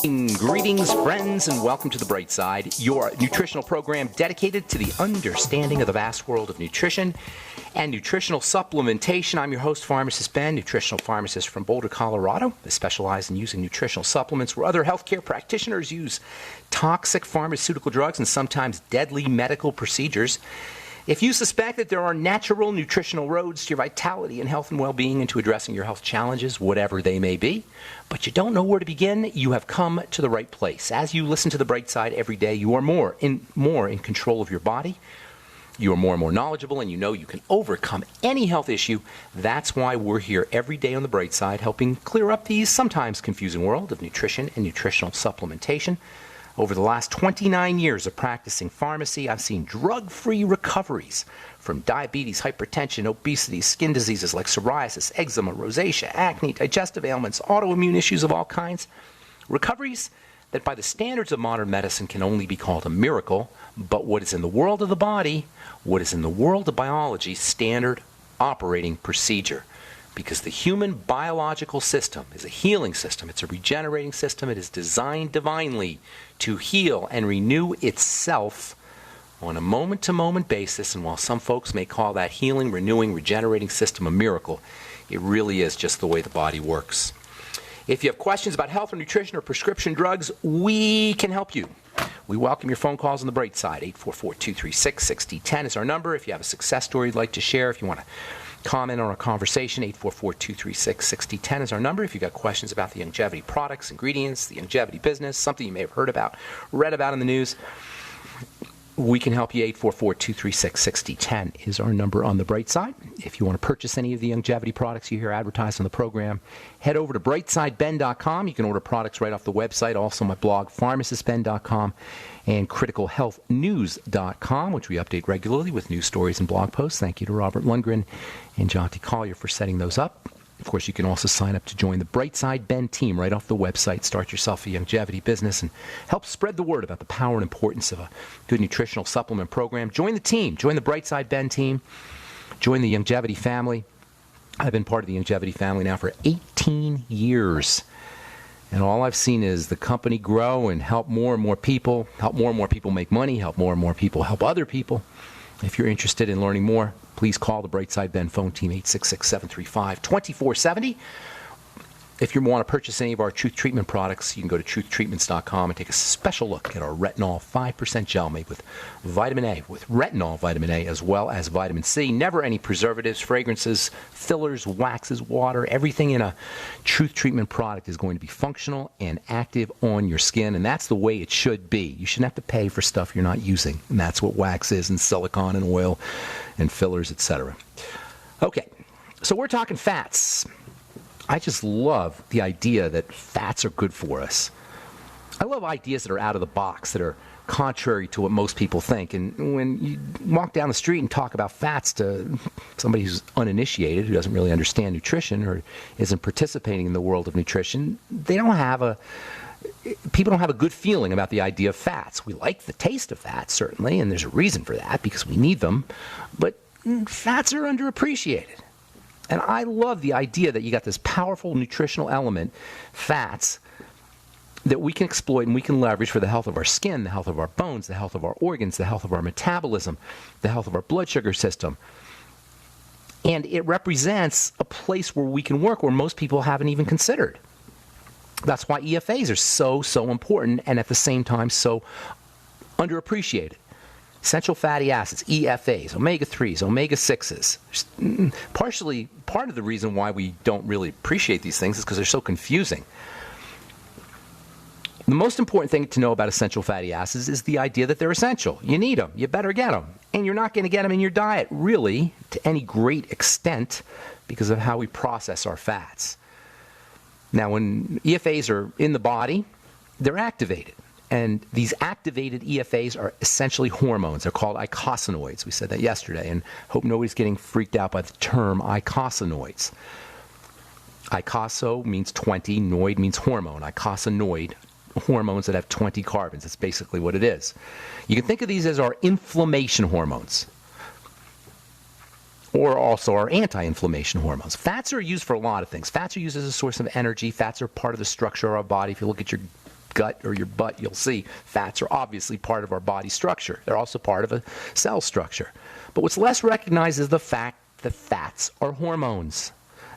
Greetings, friends, and welcome to The Bright Side, your nutritional program dedicated to the understanding of the vast world of nutrition and nutritional supplementation. I'm your host, Pharmacist Ben, nutritional pharmacist from Boulder, Colorado. I specialize in using nutritional supplements where other healthcare practitioners use toxic pharmaceutical drugs and sometimes deadly medical procedures. If you suspect that there are natural nutritional roads to your vitality and health and well-being and to addressing your health challenges, whatever they may be, but you don't know where to begin, you have come to the right place. As you listen to The Bright Side every day, you are more in control of your body. You are more and more knowledgeable, and you know you can overcome any health issue. That's why we're here every day on The Bright Side, helping clear up the sometimes confusing world of nutrition and nutritional supplementation. Over the last 29 years of practicing pharmacy, I've seen drug-free recoveries from diabetes, hypertension, obesity, skin diseases like psoriasis, eczema, rosacea, acne, digestive ailments, autoimmune issues of all kinds. Recoveries that by the standards of modern medicine can only be called a miracle, but what is in the world of the body, what is in the world of biology, standard operating procedure. Because the human biological system is a healing system. It's a regenerating system. It is designed divinely to heal and renew itself on a moment-to-moment basis. And while some folks may call that healing, renewing, regenerating system a miracle, it really is just the way the body works. If you have questions about health or nutrition or prescription drugs, we can help you. We welcome your phone calls on The Bright Side. 844-236-6010 is our number. If you have a success story you'd like to share, if you want to comment on our conversation, 844-236-6010 is our number. If you've got questions about the longevity products, ingredients, the longevity business, something you may have heard about, read about in the news, we can help you. 844-236-6010 is our number on The Bright Side. If you want to purchase any of the longevity products you hear advertised on the program, head over to brightsideben.com. You can order products right off the website. Also my blog, pharmacistben.com, and criticalhealthnews.com, which we update regularly with news stories and blog posts. Thank you to Robert Lundgren and Jonty Collier for setting those up. Of course, you can also sign up to join the Brightside Ben team right off the website. Start yourself a longevity business and help spread the word about the power and importance of a good nutritional supplement program. Join the team. Join the Brightside Ben team. Join the longevity family. I've been part of the longevity family now for 18 years. And all I've seen is the company grow and help more and more people make money, help more and more people help other people. If you're interested in learning more, please call the Brightside Ben phone team, 866-735-2470. If you want to purchase any of our Truth Treatment products, you can go to truthtreatments.com and take a special look at our retinol 5% gel made with vitamin A, with retinol vitamin A as well as vitamin C. Never any preservatives, fragrances, fillers, waxes, water. Everything in a Truth Treatment product is going to be functional and active on your skin, and that's the way it should be. You shouldn't have to pay for stuff you're not using, and that's what wax is, and silicone and oil and fillers, etc. Okay, so we're talking fats. I just love the idea that fats are good for us. I love ideas that are out of the box, that are contrary to what most people think. And when you walk down the street and talk about fats to somebody who's uninitiated, who doesn't really understand nutrition or isn't participating in the world of nutrition, people don't have a good feeling about the idea of fats. We like the taste of fats, certainly, and there's a reason for that, because we need them. But fats are underappreciated. And I love the idea that you got this powerful nutritional element, fats, that we can exploit and we can leverage for the health of our skin, the health of our bones, the health of our organs, the health of our metabolism, the health of our blood sugar system. And it represents a place where we can work where most people haven't even considered. That's why EFAs are so important, and at the same time so underappreciated. Essential fatty acids, EFAs, omega-3s, omega-6s. Part of the reason why we don't really appreciate these things is because they're so confusing. The most important thing to know about essential fatty acids is the idea that they're essential. You need them. You better get them. And you're not going to get them in your diet, really, to any great extent, because of how we process our fats. Now, when EFAs are in the body, they're activated. And these activated EFAs are essentially hormones. They're called eicosanoids. We said that yesterday, and hope nobody's getting freaked out by the term eicosanoids. Eicoso means 20, noid means hormone. Eicosanoid, hormones that have 20 carbons. That's basically what it is. You can think of these as our inflammation hormones, or also our anti-inflammation hormones. Fats are used for a lot of things. Fats are used as a source of energy. Fats are part of the structure of our body. If you look at your gut or your butt, you'll see fats are obviously part of our body structure. They're also part of a cell structure. But what's less recognized is the fact that fats are hormones.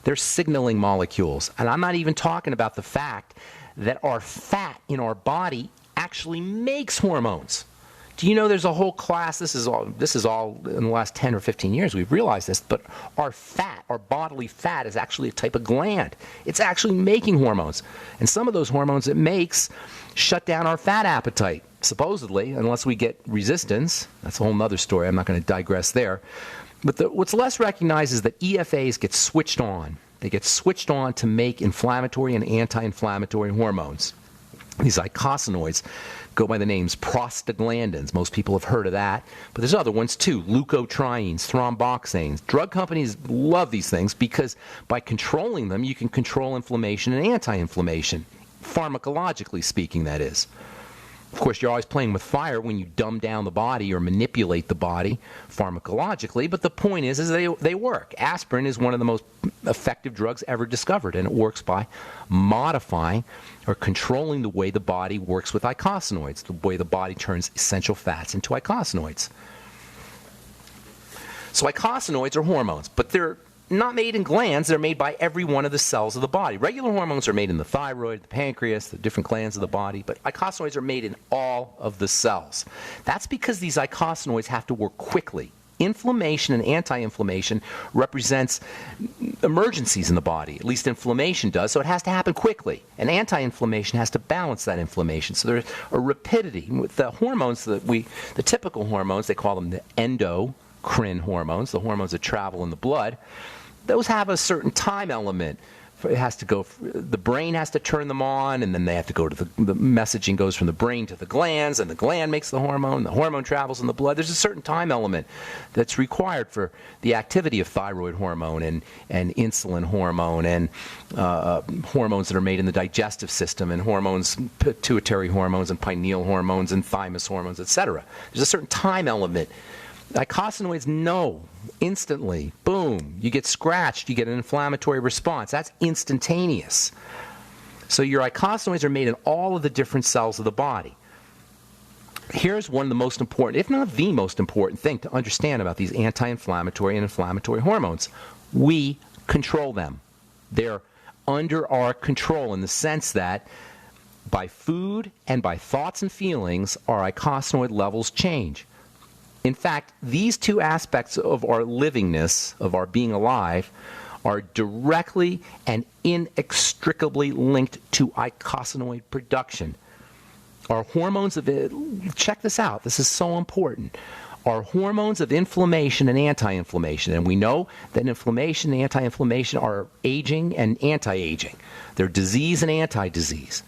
They're signaling molecules. And I'm not even talking about the fact that our fat in our body actually makes hormones. Do you know there's a whole class, this is all in the last 10 or 15 years we've realized this, but our fat, our bodily fat, is actually a type of gland. It's actually making hormones. And some of those hormones it makes shut down our fat appetite, supposedly, unless we get resistance. That's a whole other story. I'm not going to digress there. But what's less recognized is that EFAs get switched on. They get switched on to make inflammatory and anti-inflammatory hormones. These eicosanoids go by the names prostaglandins. Most people have heard of that. But there's other ones too, leukotrienes, thromboxanes. Drug companies love these things because by controlling them, you can control inflammation and anti-inflammation, pharmacologically speaking, that is. Of course, you're always playing with fire when you dumb down the body or manipulate the body pharmacologically, but the point is they work. Aspirin is one of the most effective drugs ever discovered, and it works by modifying or controlling the way the body works with eicosanoids, the way the body turns essential fats into eicosanoids. So eicosanoids are hormones, but they're not made in glands. They're made by every one of the cells of the body. Regular hormones are made in the thyroid, the pancreas, the different glands of the body, but eicosanoids are made in all of the cells. That's because these eicosanoids have to work quickly. Inflammation and anti-inflammation represents emergencies in the body. At least inflammation does, so it has to happen quickly. And anti-inflammation has to balance that inflammation. So there's a rapidity. With the hormones, the typical hormones, they call them the endocrine hormones, the hormones that travel in the blood. Those have a certain time element. It has to go, the brain has to turn them on, and then they have to go to the messaging goes from the brain to the glands, and the gland makes the hormone travels in the blood. There's a certain time element that's required for the activity of thyroid hormone and insulin hormone and hormones that are made in the digestive system, and hormones, pituitary hormones and pineal hormones and thymus hormones, etc. There's a certain time element. Eicosanoids know instantly, boom, you get scratched, you get an inflammatory response. That's instantaneous. So your eicosanoids are made in all of the different cells of the body. Here's one of the most important, if not the most important thing to understand about these anti-inflammatory and inflammatory hormones. We control them. They're under our control in the sense that by food and by thoughts and feelings, our eicosanoid levels change. In fact, these two aspects of our livingness, of our being alive, are directly and inextricably linked to eicosanoid production. Our hormones of it, check this out, this is so important. Our hormones of inflammation and anti-inflammation, and we know that inflammation and anti-inflammation are aging and anti-aging. They're disease and anti-disease.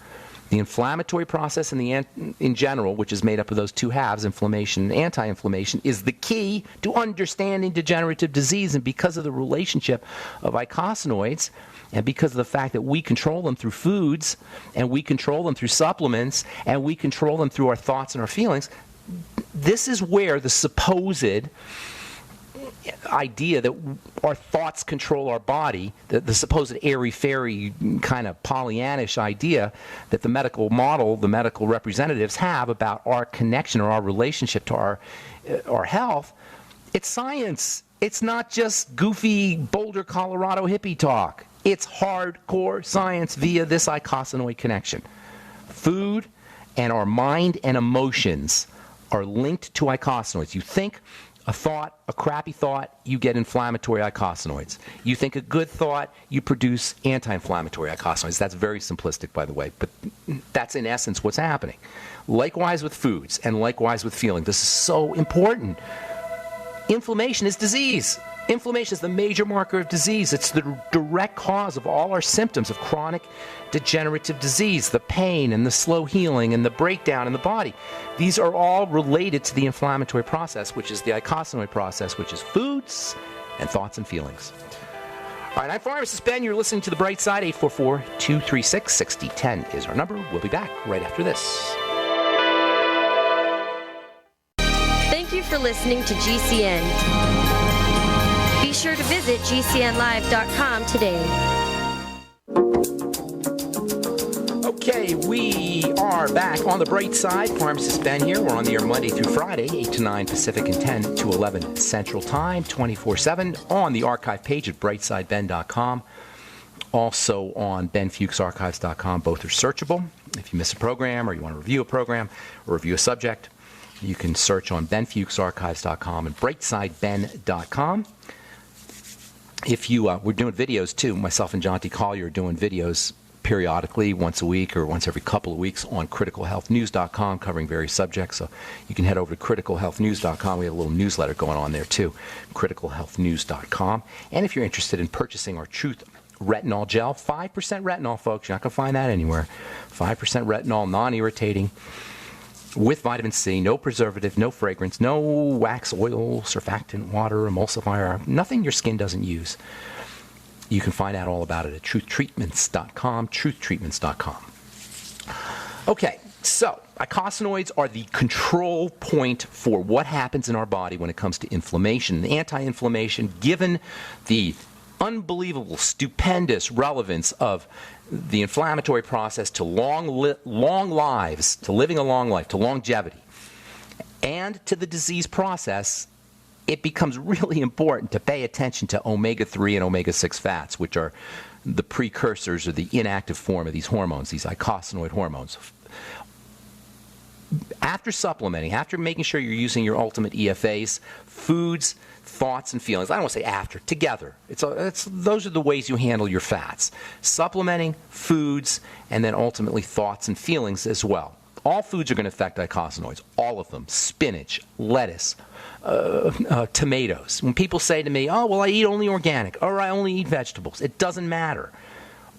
The inflammatory process in general, which is made up of those two halves, inflammation and anti-inflammation, is the key to understanding degenerative disease. And because of the relationship of eicosanoids, and because of the fact that we control them through foods, and we control them through supplements, and we control them through our thoughts and our feelings, this is where the supposed idea that our thoughts control our body, the supposed airy-fairy kind of Pollyannish idea that the medical model, the medical representatives have about our connection or our relationship to our health, it's science. It's not just goofy Boulder, Colorado hippie talk. It's hardcore science via this eicosanoid connection. Food and our mind and emotions are linked to eicosanoids. You think a thought, a crappy thought, you get inflammatory eicosanoids. You think a good thought, you produce anti-inflammatory eicosanoids. That's very simplistic, by the way, but that's in essence what's happening. Likewise with foods and likewise with feeling. This is so important. Inflammation is disease. Inflammation is the major marker of disease. It's the direct cause of all our symptoms of chronic degenerative disease, the pain and the slow healing and the breakdown in the body. These are all related to the inflammatory process, which is the eicosanoid process, which is foods and thoughts and feelings. All right, I'm Pharmacist Ben. You're listening to The Bright Side. 844-236-6010 is our number. We'll be back right after this. Thank you for listening to GCN. Be sure to visit GCNlive.com today. Okay, we are back on the bright side. Pharmacist Ben here. We're on the air Monday through Friday, 8 to 9 Pacific and 10 to 11 Central Time, 24/7 on the archive page at brightsideben.com. Also on benfuchsarchives.com. Both are searchable. If you miss a program or you want to review a program or review a subject, you can search on benfuchsarchives.com and brightsideben.com. If you, we're doing videos too. Myself and John T. Collier are doing videos periodically, once a week or once every couple of weeks on criticalhealthnews.com, covering various subjects. So you can head over to criticalhealthnews.com. We have a little newsletter going on there too, criticalhealthnews.com. And if you're interested in purchasing our Truth Retinol Gel, 5% retinol, folks. You're not going to find that anywhere. 5% retinol, non-irritating, with vitamin C, no preservative, no fragrance, no wax, oil, surfactant, water, emulsifier, nothing your skin doesn't use. You can find out all about it at truthtreatments.com, truthtreatments.com. Okay, so eicosanoids are the control point for what happens in our body when it comes to inflammation and anti-inflammation, given the unbelievable, stupendous relevance of the inflammatory process to long lives, to living a long life, to longevity, and to the disease process. It becomes really important to pay attention to omega-3 and omega-6 fats, which are the precursors or the inactive form of these hormones, these eicosanoid hormones. After supplementing, after making sure you're using your ultimate EFAs, foods, thoughts, and feelings, I don't want to say after, together. Those are the ways you handle your fats. Supplementing, foods, and then ultimately thoughts and feelings as well. All foods are going to affect eicosanoids, all of them. Spinach, lettuce, tomatoes. When people say to me, oh, well, I eat only organic, or I only eat vegetables, it doesn't matter.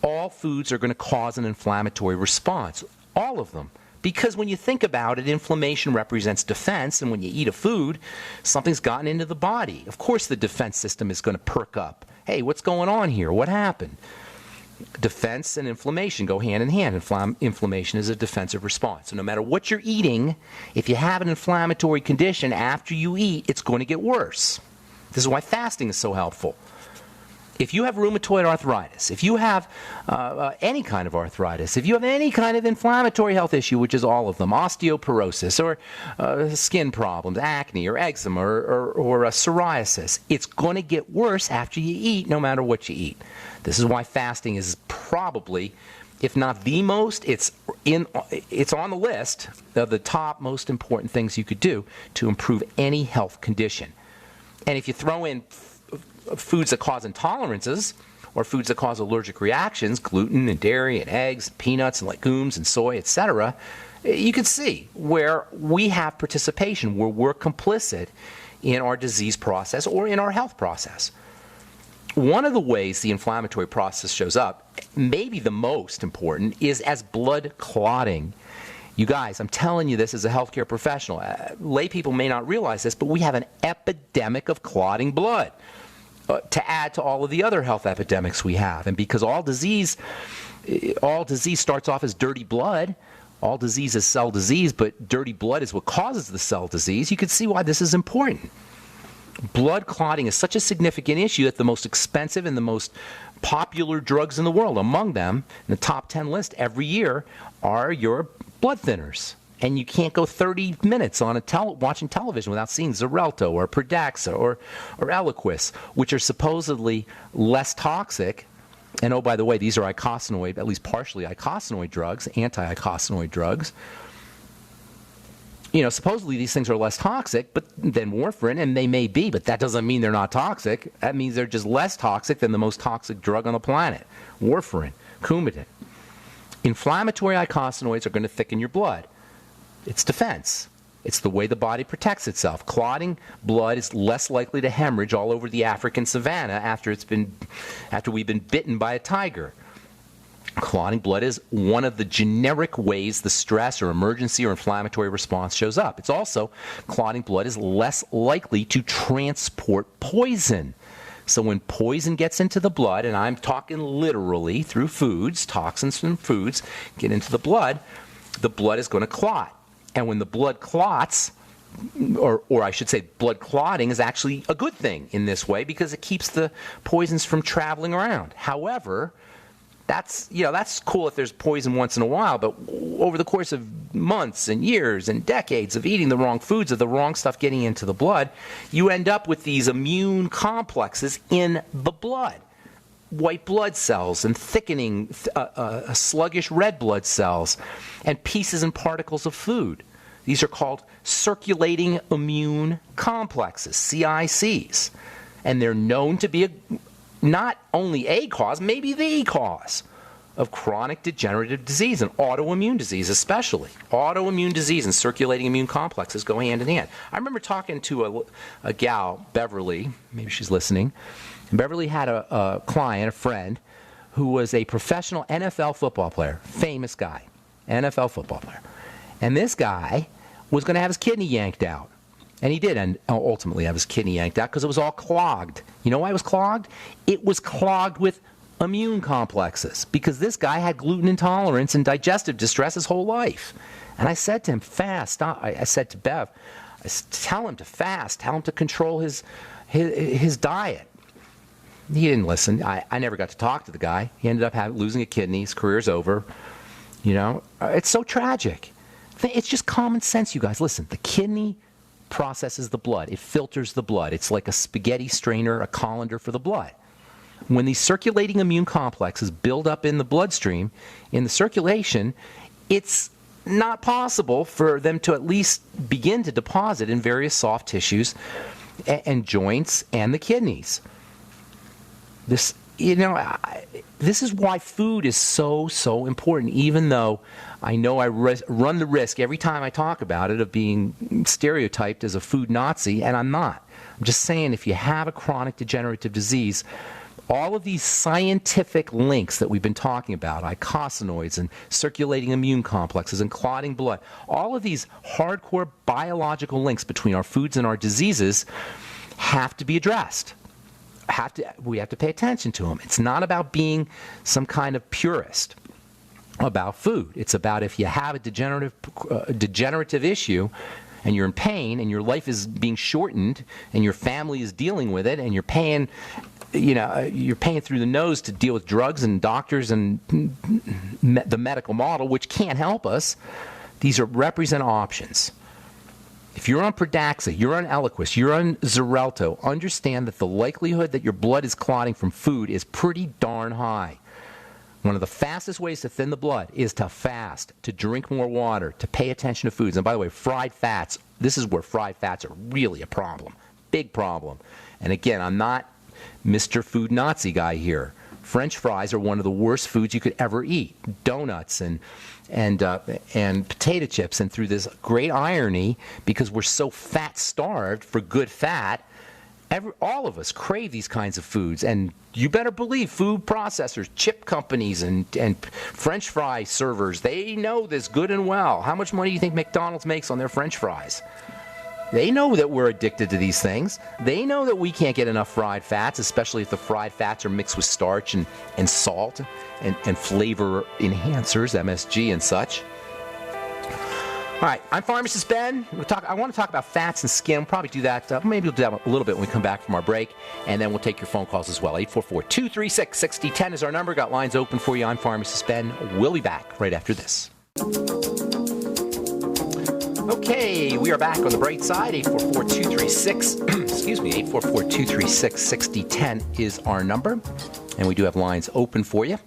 All foods are going to cause an inflammatory response, all of them. Because when you think about it, inflammation represents defense, and when you eat a food, something's gotten into the body. Of course the defense system is going to perk up. Hey, what's going on here? What happened? Defense and inflammation go hand in hand. Inflammation is a defensive response. So no matter what you're eating, if you have an inflammatory condition after you eat, it's going to get worse. This is why fasting is so helpful. If you have rheumatoid arthritis, if you have any kind of arthritis, if you have any kind of inflammatory health issue, which is all of them, osteoporosis or skin problems, acne or eczema or psoriasis, it's going to get worse after you eat, no matter what you eat. This is why fasting is probably, if not the most, it's on the list of the top most important things you could do to improve any health condition. And if you throw in foods that cause intolerances or foods that cause allergic reactions, gluten and dairy and eggs, peanuts and legumes and soy, etc., you can see where we have participation, where we're complicit in our disease process or in our health process. One of the ways the inflammatory process shows up, maybe the most important, is as blood clotting. You guys, I'm telling you this as a healthcare professional. Lay people may not realize this, but we have an epidemic of clotting blood. To add to all of the other health epidemics we have. And because all disease starts off as dirty blood, all disease is cell disease, but dirty blood is what causes the cell disease, you can see why this is important. Blood clotting is such a significant issue that the most expensive and the most popular drugs in the world, among them, in the top 10 list every year, are your blood thinners. And you can't go 30 minutes on watching television without seeing Xarelto or Pradaxa or Eliquis, which are supposedly less toxic. And oh, by the way, these are eicosanoid, at least partially eicosanoid drugs, anti-eicosanoid drugs. You know, supposedly these things are less toxic than warfarin, and they may be, but that doesn't mean they're not toxic. That means they're just less toxic than the most toxic drug on the planet, warfarin, Coumadin. Inflammatory eicosanoids are going to thicken your blood. It's defense. It's the way the body protects itself. Clotting blood is less likely to hemorrhage all over the African savanna after we've been bitten by a tiger. Clotting blood is one of the generic ways the stress or emergency or inflammatory response shows up. It's also, clotting blood is less likely to transport poison. So when poison gets into the blood, and I'm talking literally through foods, toxins from foods get into the blood is going to clot. And when the blood clots, or I should say blood clotting is actually a good thing in this way because it keeps the poisons from traveling around. However, That's cool if there's poison once in a while, but over the course of months and years and decades of eating the wrong foods, of the wrong stuff getting into the blood, you end up with these immune complexes in the blood. White blood cells and thickening, sluggish red blood cells, and pieces and particles of food. These are called circulating immune complexes, CICs. And they're known to be not only a cause, maybe the cause of chronic degenerative disease and autoimmune disease especially. Autoimmune disease and circulating immune complexes go hand in hand. I remember talking to a gal, Beverly, maybe she's listening, and Beverly had a client, a friend, who was a professional NFL football player, famous guy, NFL football player. And this guy was going to have his kidney yanked out. And he did ultimately have his kidney yanked out because it was all clogged. You know why it was clogged? It was clogged with immune complexes because this guy had gluten intolerance and digestive distress his whole life. And I said to him, fast. I said to Bev, tell him to fast. Tell him to control his diet. He didn't listen. I never got to talk to the guy. He ended up losing a kidney. His career's over. It's so tragic. It's just common sense, you guys. Listen, the kidney processes the blood. It filters the blood. It's like a spaghetti strainer, a colander for the blood. When these circulating immune complexes build up in the bloodstream, in the circulation, it's not possible for them to at least begin to deposit in various soft tissues and joints and the kidneys. This is why food is so important, even though I know I run the risk every time I talk about it of being stereotyped as a food Nazi, and I'm not. I'm just saying if you have a chronic degenerative disease, all of these scientific links that we've been talking about, eicosanoids and circulating immune complexes and clotting blood, all of these hardcore biological links between our foods and our diseases have to be addressed. We have to pay attention to them. It's not about being some kind of purist about food. It's about if you have a degenerative issue and you're in pain and your life is being shortened and your family is dealing with it and you're paying through the nose to deal with drugs and doctors and the medical model, which can't help us. These represent options. If you're on Pradaxa, you're on Eliquis, you're on Xarelto, understand that the likelihood that your blood is clotting from food is pretty darn high. One of the fastest ways to thin the blood is to fast, to drink more water, to pay attention to foods. And by the way, fried fats, this is where fried fats are really a problem, big problem. And again, I'm not Mr. Food Nazi guy here. French fries are one of the worst foods you could ever eat. Donuts and potato chips, and through this great irony, because we're so fat-starved for good fat, all of us crave these kinds of foods. And you better believe food processors, chip companies, and French fry servers, they know this good and well. How much money do you think McDonald's makes on their French fries? They know that we're addicted to these things. They know that we can't get enough fried fats, especially if the fried fats are mixed with starch and salt and flavor enhancers, MSG and such. All right, I'm Pharmacist Ben. I want to talk about fats and skin. We'll probably do that. Maybe we'll do that a little bit when we come back from our break, and then we'll take your phone calls as well. 844-236-6010 is our number. Got lines open for you. I'm Pharmacist Ben. We'll be back right after this. Okay, we are back on the bright side. 844-236-6010 is our number, and we do have lines open for you.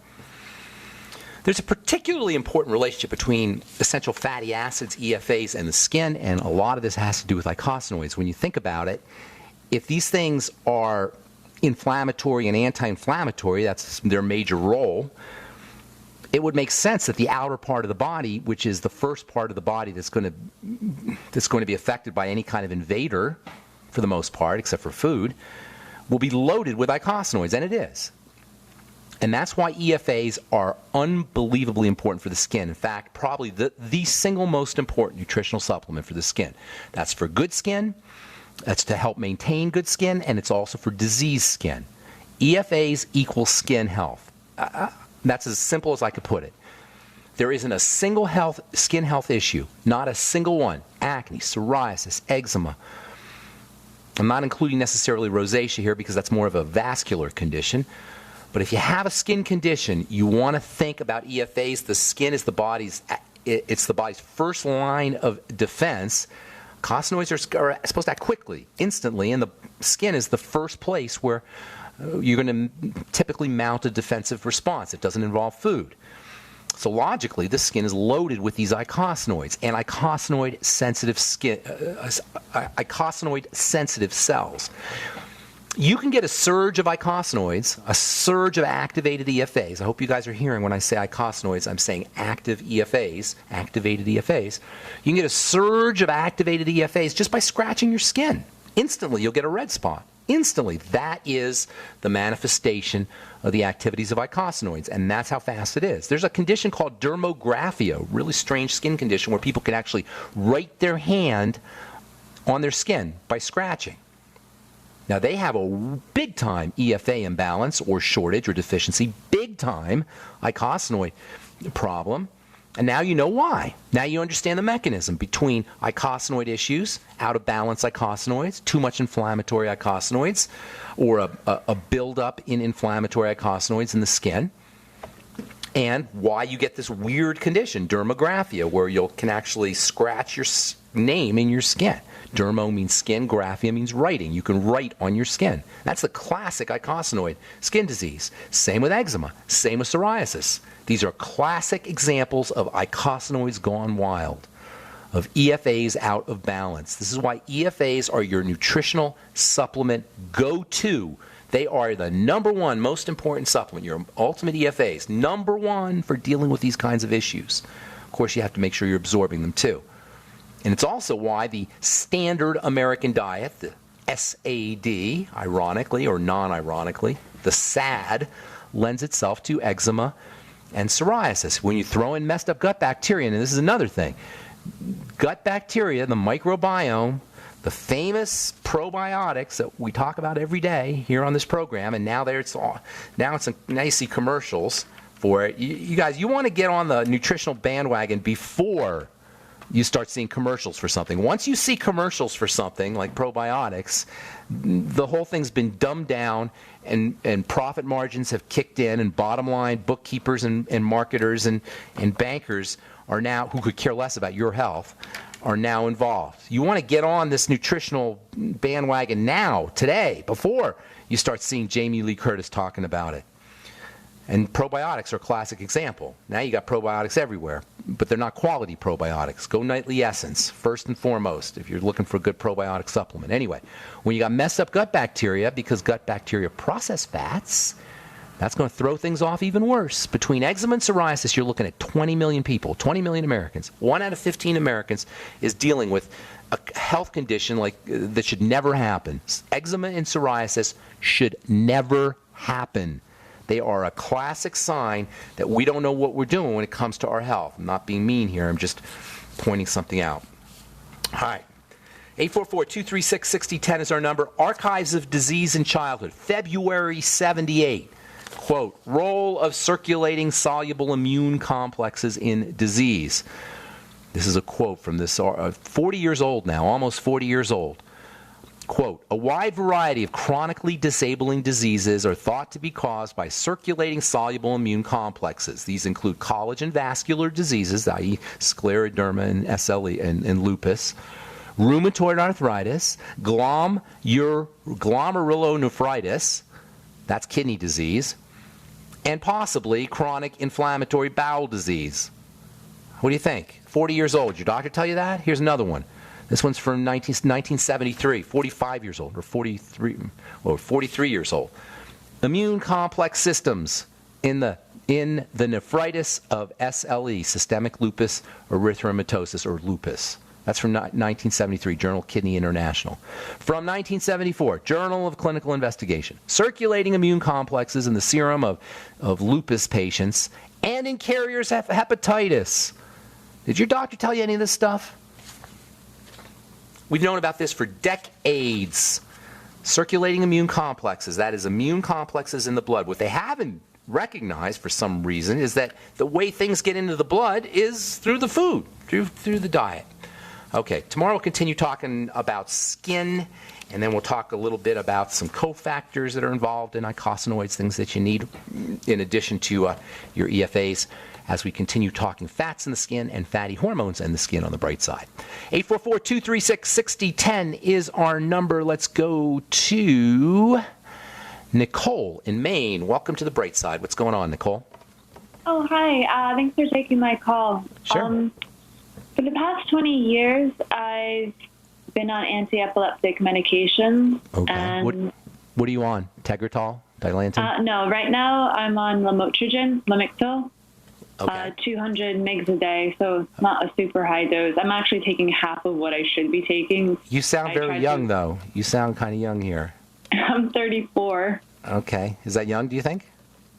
There's a particularly important relationship between essential fatty acids, EFAs, and the skin, and a lot of this has to do with eicosanoids. When you think about it, if these things are inflammatory and anti-inflammatory, that's their major role, it would make sense that the outer part of the body, which is the first part of the body that's going to be affected by any kind of invader, for the most part, except for food, will be loaded with eicosanoids, and it is. And that's why EFAs are unbelievably important for the skin. In fact, probably the single most important nutritional supplement for the skin. That's for good skin, that's to help maintain good skin, and it's also for diseased skin. EFAs equal skin health. That's as simple as I could put it. There isn't a single skin health issue, not a single one. Acne, psoriasis, eczema. I'm not including necessarily rosacea here because that's more of a vascular condition. But if you have a skin condition, you want to think about EFAs. The skin is the body's first line of defense. Eicosanoids are supposed to act quickly, instantly, and the skin is the first place where you're going to typically mount a defensive response. It doesn't involve food. So logically, the skin is loaded with these eicosanoids and eicosanoid-sensitive cells. You can get a surge of eicosanoids, a surge of activated EFAs. I hope you guys are hearing when I say eicosanoids, I'm saying active EFAs, activated EFAs. You can get a surge of activated EFAs just by scratching your skin. Instantly, you'll get a red spot. Instantly. That is the manifestation of the activities of eicosanoids, and that's how fast it is. There's a condition called dermographia, a really strange skin condition where people can actually write their hand on their skin by scratching. Now, they have a big-time EFA imbalance or shortage or deficiency, big-time eicosanoid problem. And now you know why. Now you understand the mechanism between eicosanoid issues, out-of-balance eicosanoids, too much inflammatory eicosanoids, or a buildup in inflammatory eicosanoids in the skin, and why you get this weird condition, dermographia, where you can actually scratch your name in your skin. Dermo means skin, graphia means writing. You can write on your skin. That's the classic eicosanoid skin disease. Same with eczema, same with psoriasis. These are classic examples of eicosanoids gone wild, of EFAs out of balance. This is why EFAs are your nutritional supplement go-to. They are the number one most important supplement, your ultimate EFAs, number one for dealing with these kinds of issues. Of course, you have to make sure you're absorbing them too. And it's also why the standard American diet, the SAD, ironically or non-ironically, the SAD, lends itself to eczema and psoriasis. When you throw in messed up gut bacteria, and this is another thing, gut bacteria, the microbiome, the famous probiotics that we talk about every day here on this program, and now you see commercials for it. You guys, you want to get on the nutritional bandwagon before you start seeing commercials for something. Once you see commercials for something like probiotics, the whole thing's been dumbed down, and profit margins have kicked in, and bottom line bookkeepers and marketers and bankers are now, who could care less about your health, are now involved. You want to get on this nutritional bandwagon now, today, before you start seeing Jamie Lee Curtis talking about it. And probiotics are a classic example. Now you got probiotics everywhere, but they're not quality probiotics. Go Nightly Essence, first and foremost, if you're looking for a good probiotic supplement. Anyway, when you got messed up gut bacteria, because gut bacteria process fats, that's going to throw things off even worse. Between eczema and psoriasis, you're looking at 20 million people, 20 million Americans. 1 out of 15 Americans is dealing with a health condition that should never happen. Eczema and psoriasis should never happen. They are a classic sign that we don't know what we're doing when it comes to our health. I'm not being mean here. I'm just pointing something out. All right. 844-236-6010 is our number. Archives of Disease in Childhood, February 78. Quote, role of circulating soluble immune complexes in disease. This is a quote from this, 40 years old now, almost 40 years old. Quote, a wide variety of chronically disabling diseases are thought to be caused by circulating soluble immune complexes. These include collagen vascular diseases, i.e. scleroderma and SLE and lupus, rheumatoid arthritis, glomerulonephritis, that's kidney disease, and possibly chronic inflammatory bowel disease. What do you think? 40 years old. Your doctor tell you that? Here's another one. This one's from 1973, 45 years old, or 43 years old. Immune complex systems in the nephritis of SLE, systemic lupus erythematosus, or lupus. That's from 1973, Journal Kidney International. From 1974, Journal of Clinical Investigation. Circulating immune complexes in the serum of lupus patients and in carriers of hepatitis. Did your doctor tell you any of this stuff? We've known about this for decades. Circulating immune complexes, that is immune complexes in the blood. What they haven't recognized for some reason is that the way things get into the blood is through the food, through the diet. Okay, tomorrow we'll continue talking about skin, and then we'll talk a little bit about some cofactors that are involved in icosanoids, things that you need in addition to your EFAs, as we continue talking fats in the skin and fatty hormones in the skin on the bright side. 844-236-6010 is our number. Let's go to Nicole in Maine. Welcome to the bright side. What's going on, Nicole? Oh, hi. Thanks for taking my call. Sure. For the past 20 years, I've been on anti-epileptic medication. Okay. And, what are you on? Tegretol? Dilantin? no, right now I'm on Lamictal. Okay. 200 mgs a day, so it's not a super high dose. I'm actually taking half of what I should be taking. You sound very young, though. You sound kind of young here. I'm 34. Okay. Is that young, do you think?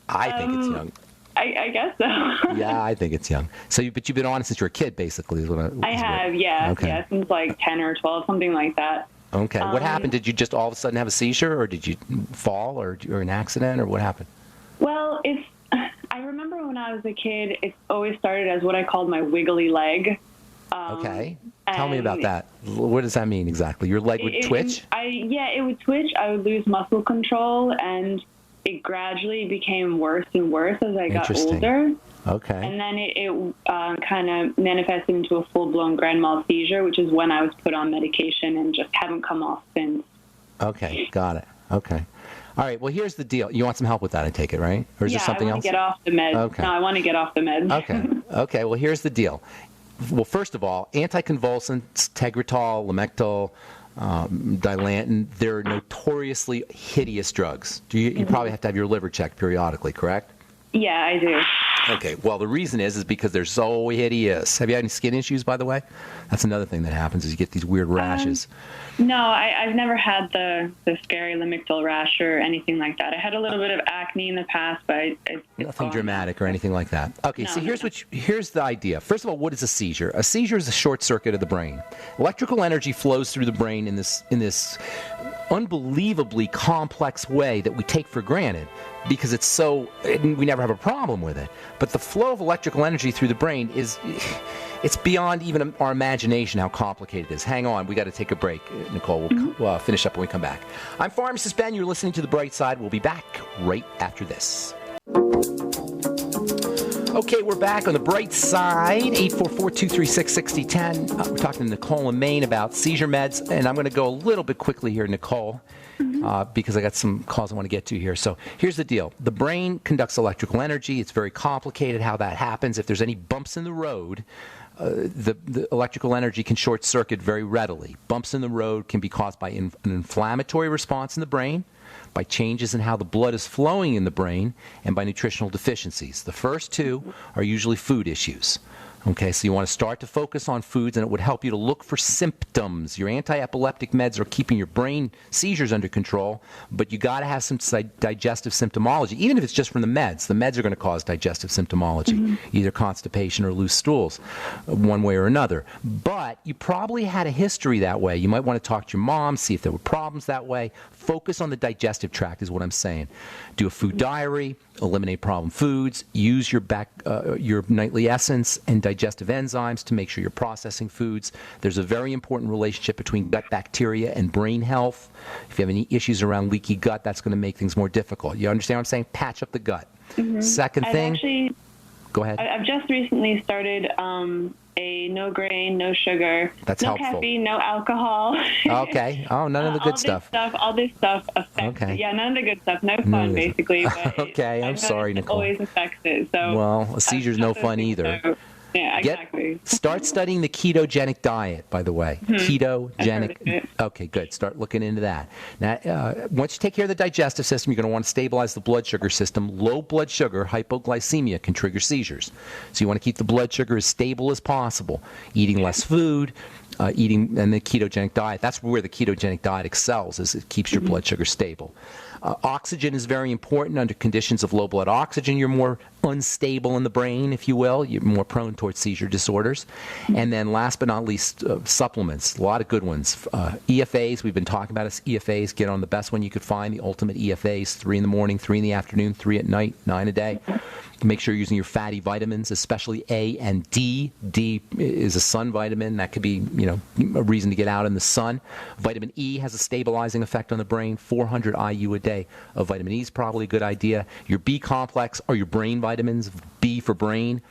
I think it's young. I guess so. Yeah, I think it's young. So, but you've been on it since you were a kid, basically. I have, yeah. Okay. Yeah, since like 10 or 12, something like that. Okay. What happened? Did you just all of a sudden have a seizure, or did you fall, or an accident, or what happened? Well, I remember when I was a kid, it always started as what I called my wiggly leg. Okay. Tell me about that. What does that mean exactly? Your leg would twitch? It would twitch. I would lose muscle control, and it gradually became worse and worse as I got older. Okay. And then it kind of manifested into a full-blown grand mal seizure, which is when I was put on medication and just haven't come off since. Okay, got it. Okay. All right, well, here's the deal. You want some help with that, I take it, right? Or is there something else? Yeah, I want to get off the meds. Okay. No, I want to get off the meds. Okay, well, here's the deal. Well, first of all, anticonvulsants, Tegretol, Lamictal, Dilantin, they're notoriously hideous drugs. You probably have to have your liver checked periodically, correct? Yeah, I do. Okay, well, the reason is because they're so hideous. Have you had any skin issues, by the way? That's another thing that happens is you get these weird rashes. No, I've never had the scary Lamictal rash or anything like that. I had a little bit of acne in the past, but it's nothing dramatic or anything like that. Okay, no, so here's the idea. First of all, what is a seizure? A seizure is a short circuit of the brain. Electrical energy flows through the brain in this unbelievably complex way that we take for granted because we never have a problem with it. But the flow of electrical energy through the brain it's beyond even our imagination how complicated it is. Hang on, we got to take a break, Nicole. We'll finish up when we come back. I'm Pharmacist Ben. You're listening to The Bright Side. We'll be back right after this. Okay, we're back on The Bright Side, 844-236-6010. We're talking to Nicole in Maine about seizure meds, and I'm going to go a little bit quickly here, Nicole, because I got some calls I want to get to here. So here's the deal. The brain conducts electrical energy. It's very complicated how that happens. If there's any bumps in the road, the electrical energy can short circuit very readily. Bumps in the road can be caused by an inflammatory response in the brain, by changes in how the blood is flowing in the brain, and by nutritional deficiencies. The first two are usually food issues. Okay, so you want to start to focus on foods, and it would help you to look for symptoms. Your anti-epileptic meds are keeping your brain seizures under control, but you got to have some digestive symptomology, even if it's just from the meds. The meds are going to cause digestive symptomology, either constipation or loose stools, one way or another. But you probably had a history that way. You might want to talk to your mom, see if there were problems that way. Focus on the digestive tract is what I'm saying. Do a food diary, eliminate problem foods, use your nightly essence and digestive enzymes to make sure you're processing foods. There's a very important relationship between gut bacteria and brain health. If you have any issues around leaky gut, that's going to make things more difficult. You understand what I'm saying? Patch up the gut. Second thing. Go ahead. I've just recently started a no grain, no sugar, That's no helpful. caffeine, no alcohol. Okay. Oh, none of the good stuff. All this stuff affects it. Yeah, none of the good stuff. No fun, basically. But Okay, I'm sorry, Nicole. It always affects it. So well, a seizure's no fun either. So, yeah, exactly. Start studying the ketogenic diet, by the way. Ketogenic. Okay, good. Start looking into that. Now, once you take care of the digestive system, you're going to want to stabilize the blood sugar system. Low blood sugar, hypoglycemia, can trigger seizures. So you want to keep the blood sugar as stable as possible. Eating less food, eating and the ketogenic diet. That's where the ketogenic diet excels, is it keeps your blood sugar stable. Oxygen is very important. Under conditions of low blood oxygen, you're more unstable in the brain, if you will. You're more prone towards seizure disorders. And then last but not least, supplements. A lot of good ones. EFAs, we've been talking about EFAs. Get on the best one you could find, the ultimate EFAs, 3 in the morning, 3 in the afternoon, 3 at night, 9 a day. Make sure you're using your fatty vitamins, especially A and D. D is a sun vitamin. That could be, a reason to get out in the sun. Vitamin E has a stabilizing effect on the brain. 400 IU a day of vitamin E is probably a good idea. Your B complex or your brain vitamins, B for brain,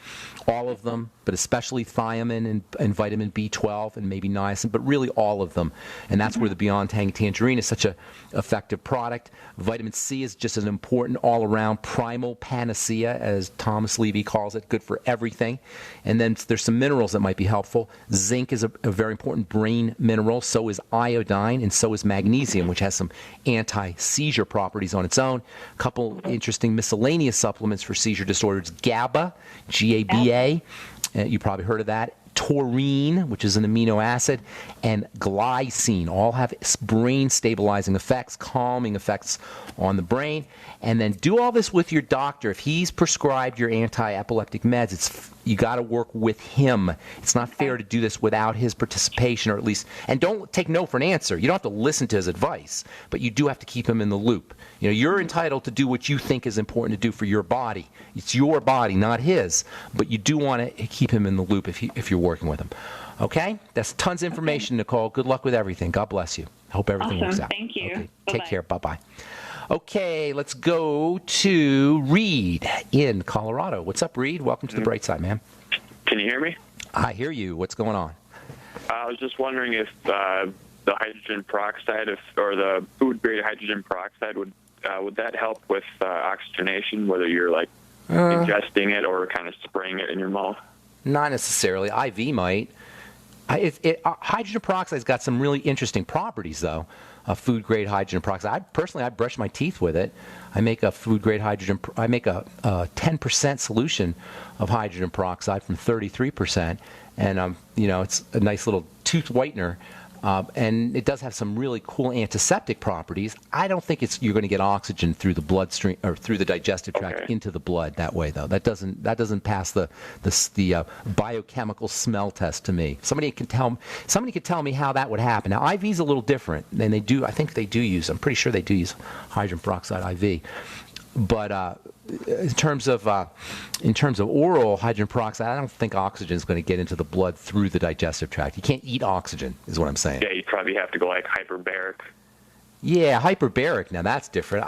all of them, but especially thiamine and vitamin B12 and maybe niacin, but really all of them. And that's where the Beyond Tangerine is such an effective product. Vitamin C is just an important all-around primal panacea, as Thomas Levy calls it, good for everything. And then there's some minerals that might be helpful. Zinc is a very important brain mineral. So is iodine, and so is magnesium, which has some anti-seizure properties on its own. A couple interesting miscellaneous supplements for seizure disorders. GABA, G-A-B-A. You probably heard of that. Taurine, which is an amino acid, and glycine all have brain stabilizing effects, calming effects on the brain. And then do all this with your doctor. If he's prescribed your anti-epileptic meds, you got to work with him. It's not fair to do this without his participation, or at least, and don't take no for an answer. You don't have to listen to his advice, but you do have to keep him in the loop. You're entitled to do what you think is important to do for your body. It's your body, not his, but you do want to keep him in the loop if you're working with him. Okay? That's tons of information, Nicole. Good luck with everything. God bless you. I hope everything works out. Thank you. Okay. Take care. Bye-bye. Okay, let's go to Reed in Colorado. What's up, Reed? Welcome to the bright side, man. Can you hear me? I hear you. What's going on? I was just wondering if the hydrogen peroxide, or the food-grade hydrogen peroxide, would that help with oxygenation, whether you're ingesting it or kind of spraying it in your mouth? Not necessarily. IV might. Hydrogen peroxide's got some really interesting properties, though. Food-grade hydrogen peroxide. I brush my teeth with it. I make a food-grade hydrogen. I make a 10% solution of hydrogen peroxide from 33%, and it's a nice little tooth whitener. And it does have some really cool antiseptic properties. I don't think you're going to get oxygen through the bloodstream or through the digestive tract into the blood that way, though. That doesn't pass the biochemical smell test to me. Somebody could tell me how that would happen. Now, IV's a little different, and they do. I think they do use. I'm pretty sure they do use hydrogen peroxide IV. But in terms of oral hydrogen peroxide, I don't think oxygen is going to get into the blood through the digestive tract. You can't eat oxygen, is what I'm saying. Yeah, you'd probably have to go hyperbaric. Yeah, hyperbaric. Now that's different.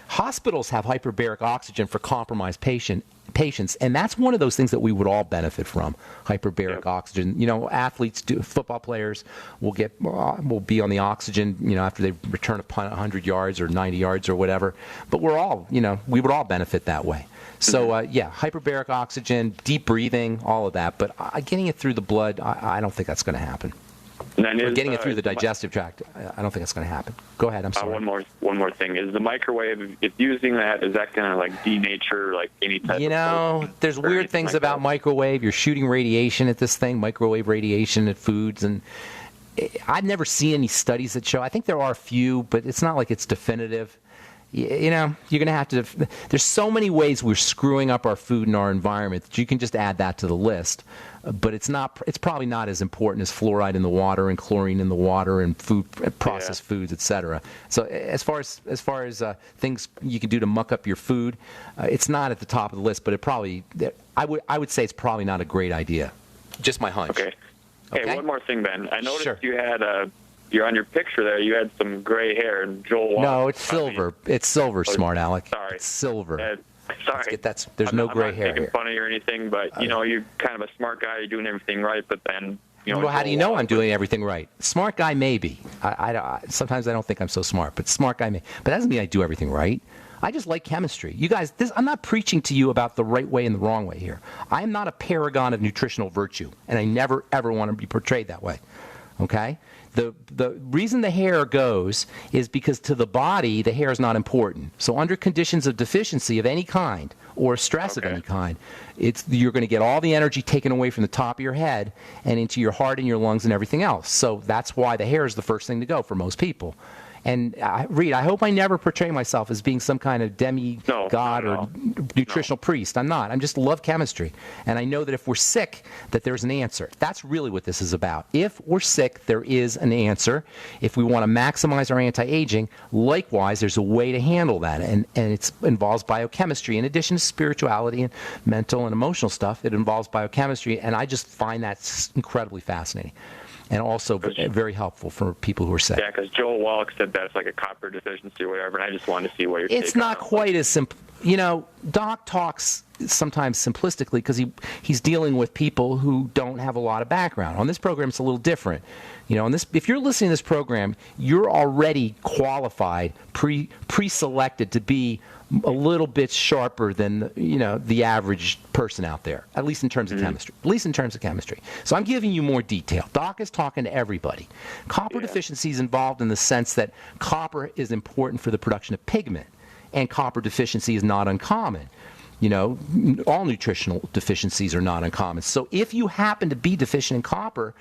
Hospitals have hyperbaric oxygen for compromised patients, and that's one of those things that we would all benefit from. Hyperbaric oxygen. Athletes, football players will be on the oxygen, after they return a punt 100 yards or 90 yards or whatever. But we would all benefit that way. So hyperbaric oxygen, deep breathing, all of that. But getting it through the blood, I don't think that's going to happen. Or getting it through the digestive tract, I don't think that's going to happen. Go ahead. I'm sorry. One more thing is the microwave. If using that, is that going to denature any type? There's weird things about microwave. You're shooting radiation at this thing, microwave radiation at foods, and I've never seen any studies that show. I think there are a few, but it's not like it's definitive. You're going to have to. There's so many ways we're screwing up our food and our environment that you can just add that to the list. But it's probably not as important as fluoride in the water and chlorine in the water and processed foods, etc. So as far as things you can do to muck up your food, it's not at the top of the list. But I would say it's probably not a great idea. Just my hunch. Okay. Hey, one more thing, Ben. I noticed you had you're on your picture there. You had some gray hair, and Joel. No, it's silver. It's silver, smart Aleck. Sorry, it's silver. Sorry. There's no gray hair here. I'm not making fun of you or anything, but you're kind of a smart guy. You're doing everything right, but then Well, how do you know I'm doing everything right? Smart guy, maybe. Sometimes I don't think I'm so smart, but smart guy, maybe. But that doesn't mean I do everything right. I just like chemistry. You guys, I'm not preaching to you about the right way and the wrong way here. I am not a paragon of nutritional virtue, and I never, ever want to be portrayed that way. Okay? The reason the hair goes is because to the body, the hair is not important. So under conditions of deficiency of any kind or stress of any kind, you're going to get all the energy taken away from the top of your head and into your heart and your lungs and everything else. So that's why the hair is the first thing to go for most people. And Reed, I hope I never portray myself as being some kind of demigod or nutritional priest. I'm not. I just love chemistry. And I know that if we're sick, that there's an answer. That's really what this is about. If we're sick, there is an answer. If we want to maximize our anti-aging, likewise, there's a way to handle that. And it involves biochemistry. In addition to spirituality and mental and emotional stuff, it involves biochemistry. And I just find that incredibly fascinating. And also very helpful for people who are sick. Yeah, because Joel Wallach said that's like a copper deficiency or whatever, and I just wanted to see what your take on it. It's not quite as simple. You know, Doc talks sometimes simplistically because he's dealing with people who don't have a lot of background. On this program, it's a little different. You know, if you're listening to this program, you're already qualified, pre-selected to be a little bit sharper than the average person out there, at least in terms of chemistry. At least in terms of chemistry. So I'm giving you more detail. Doc is talking to everybody. Copper deficiency is involved in the sense that copper is important for the production of pigment, and copper deficiency is not uncommon. You know, all nutritional deficiencies are not uncommon. So if you happen to be deficient in copper,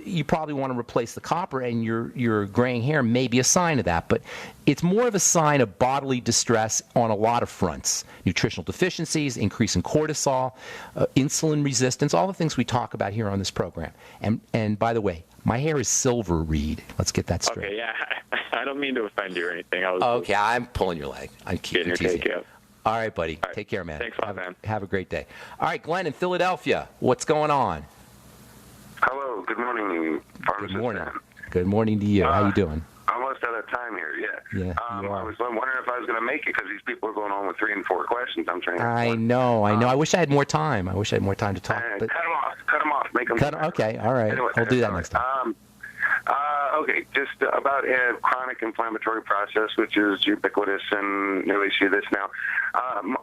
you probably want to replace the copper, and your graying hair may be a sign of that. But it's more of a sign of bodily distress on a lot of fronts. Nutritional deficiencies, increase in cortisol, insulin resistance, all the things we talk about here on this program. And by the way, my hair is silver, Reed. Let's get that straight. Okay, yeah. I don't mean to offend you or anything. Okay, I'm pulling your leg. I'm keeping teasing you. All right, buddy. All right. Take care, man. Thanks a lot, man. Have a great day. All right, Glenn in Philadelphia. What's going on? Hello, good morning, Good morning. Good morning to you. How you doing? Almost out of time here, Yeah, you are. I was wondering if I was going to make it because these people are going on with 3 and 4 questions. I'm trying to. I know. I wish I had more time. I wish I had more time to talk. But cut them off. Make them. Okay, all right. Anyway, I'll do that next time. Okay, just about a chronic inflammatory process, which is ubiquitous, and we see this now.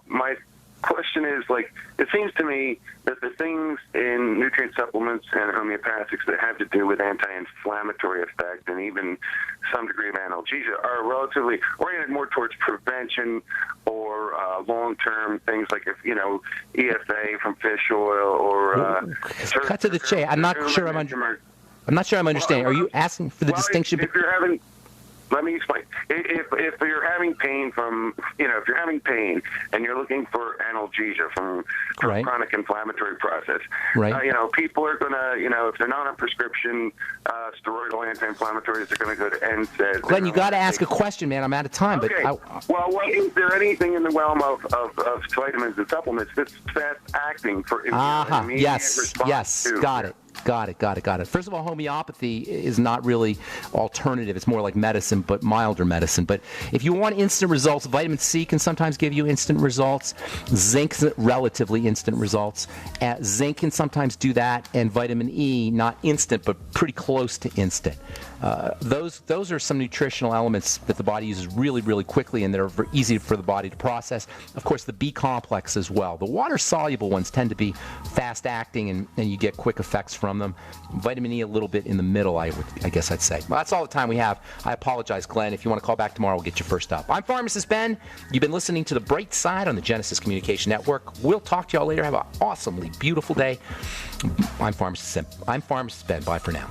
My question is, it seems to me that the things in nutrient supplements and homeopathics that have to do with anti-inflammatory effect and even some degree of analgesia are relatively oriented more towards prevention or long-term things like EFA from fish oil or cut to the chase. I'm not sure I'm understanding. Are you asking for the distinction? If you're having, let me explain. If you're having pain from, if you're having pain and you're looking for analgesia from chronic inflammatory process, people are going to, if they're not on prescription steroidal anti-inflammatories, they're going to go to NSAIDs. Glenn, you got to ask a question, man. I'm out of time. Okay. But is there anything in the realm of vitamins and supplements that's fast acting for immediate response to? Got it. Got it. First of all, homeopathy is not really alternative. It's more like medicine, but milder medicine. But if you want instant results, vitamin C can sometimes give you instant results. Zinc, relatively instant results. Zinc can sometimes do that, and vitamin E, not instant, but pretty close to instant. Those are some nutritional elements that the body uses really, really quickly, and they're very easy for the body to process. Of course, the B complex as well. The water-soluble ones tend to be fast-acting, and you get quick effects from them. Vitamin E a little bit in the middle, I guess I'd say. Well, that's all the time we have. I apologize, Glenn. If you want to call back tomorrow, we'll get you first up. I'm Pharmacist Ben. You've been listening to The Bright Side on the Genesis Communication Network. We'll talk to y'all later. Have an awesomely beautiful day. I'm Pharmacist Ben. Bye for now.